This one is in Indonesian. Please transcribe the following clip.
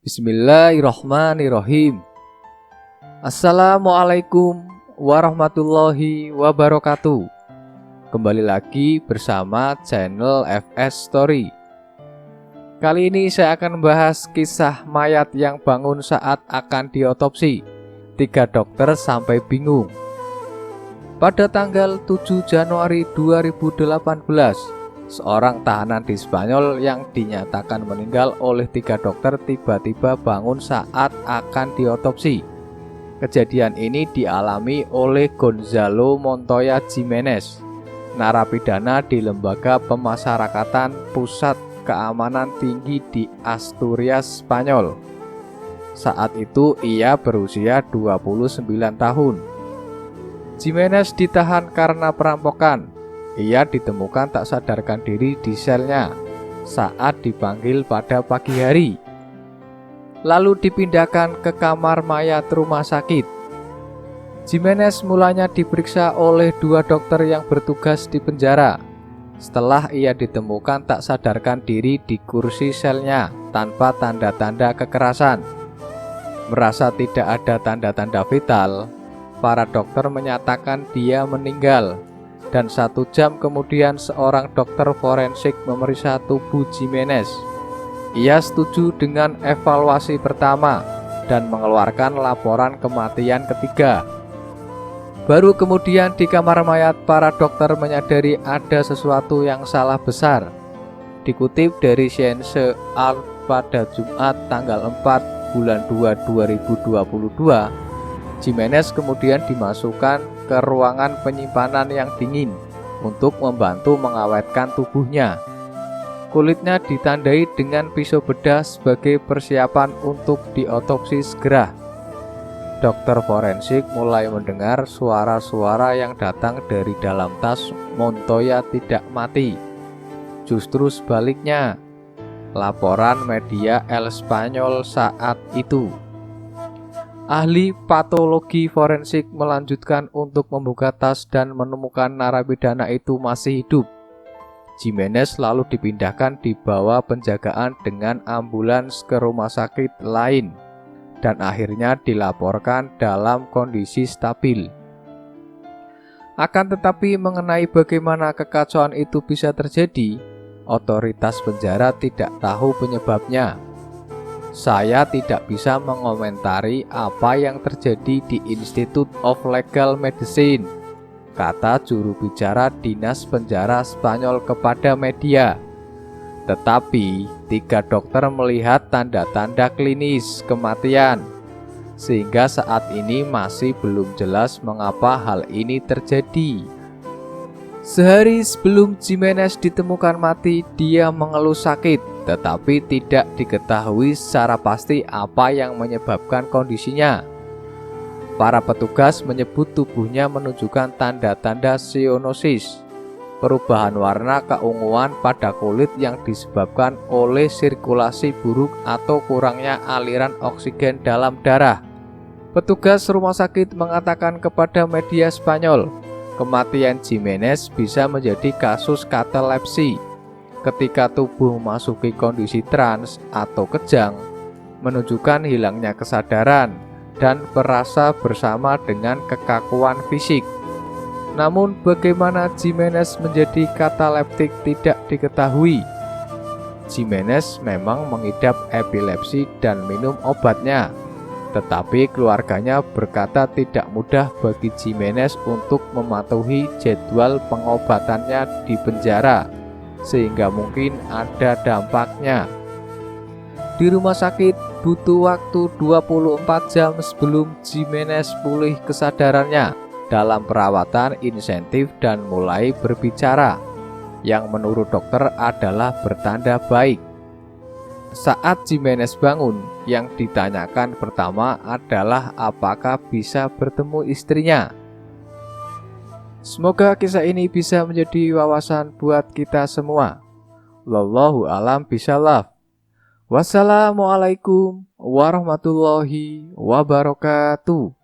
Bismillahirrahmanirrahim. Assalamualaikum warahmatullahi wabarakatuh. Kembali lagi bersama channel FS Story. Kali ini saya akan membahas kisah mayat yang bangun saat akan diotopsi. 3 dokter sampai bingung. Pada tanggal 7 Januari 2018, seorang tahanan di Spanyol yang dinyatakan meninggal oleh 3 dokter tiba-tiba bangun saat akan diotopsi. Kejadian ini dialami oleh Gonzalo Montoya Jimenez, narapidana di Lembaga Pemasyarakatan Pusat Keamanan Tinggi di Asturias, Spanyol. Saat itu ia berusia 29 tahun. Jimenez ditahan karena perampokan. Ia ditemukan tak sadarkan diri di selnya saat dipanggil pada pagi hari. Lalu dipindahkan ke kamar mayat rumah sakit. Jimenez mulanya diperiksa oleh 2 dokter yang bertugas di penjara. Setelah ia ditemukan tak sadarkan diri di kursi selnya tanpa tanda-tanda kekerasan. Merasa tidak ada tanda-tanda vital, para dokter menyatakan dia meninggal. Dan 1 jam kemudian seorang dokter forensik memeriksa tubuh Jimenez. Ia setuju dengan evaluasi pertama dan mengeluarkan laporan kematian ketiga. Baru kemudian di kamar mayat para dokter menyadari ada sesuatu yang salah besar. Dikutip dari Science Art pada Jumat tanggal 4 bulan 2 2022, Jimenez kemudian dimasukkan ke ruangan penyimpanan yang dingin untuk membantu mengawetkan tubuhnya. Kulitnya ditandai dengan pisau bedah sebagai persiapan untuk diotopsi segera. Dokter forensik mulai mendengar suara-suara yang datang dari dalam tas Montoya tidak mati. Justru sebaliknya, laporan media El Spanyol saat itu. Ahli patologi forensik melanjutkan untuk membuka tas dan menemukan narapidana itu masih hidup. Jimenez lalu dipindahkan di bawah penjagaan dengan ambulans ke rumah sakit lain dan akhirnya dilaporkan dalam kondisi stabil. Akan tetapi mengenai bagaimana kekacauan itu bisa terjadi, otoritas penjara tidak tahu penyebabnya. Saya tidak bisa mengomentari apa yang terjadi di Institute of Legal Medicine, kata juru bicara Dinas Penjara Spanyol kepada media. Tetapi 3 dokter melihat tanda-tanda klinis kematian, sehingga saat ini masih belum jelas mengapa hal ini terjadi. Sehari sebelum Jimenez ditemukan mati, dia mengeluh sakit, tetapi tidak diketahui secara pasti apa yang menyebabkan kondisinya. Para petugas menyebut tubuhnya menunjukkan tanda-tanda cyanosis, perubahan warna keunguan pada kulit yang disebabkan oleh sirkulasi buruk atau kurangnya aliran oksigen dalam darah. Petugas rumah sakit mengatakan kepada media Spanyol, kematian Jimenez bisa menjadi kasus katalepsi ketika tubuh memasuki kondisi trans atau kejang, menunjukkan hilangnya kesadaran dan perasa bersama dengan kekakuan fisik. Namun bagaimana Jimenez menjadi kataleptik tidak diketahui. Jimenez memang mengidap epilepsi dan minum obatnya, tetapi keluarganya berkata tidak mudah bagi Jimenez untuk mematuhi jadwal pengobatannya di penjara, sehingga mungkin ada dampaknya. Di rumah sakit butuh waktu 24 jam sebelum Jimenez pulih kesadarannya dalam perawatan insentif dan mulai berbicara, yang menurut dokter adalah bertanda baik. Saat Jimenez bangun, yang ditanyakan pertama adalah apakah bisa bertemu istrinya. Semoga kisah ini bisa menjadi wawasan buat kita semua. Wallahu a'lam bishawab. Wassalamualaikum warahmatullahi wabarakatuh.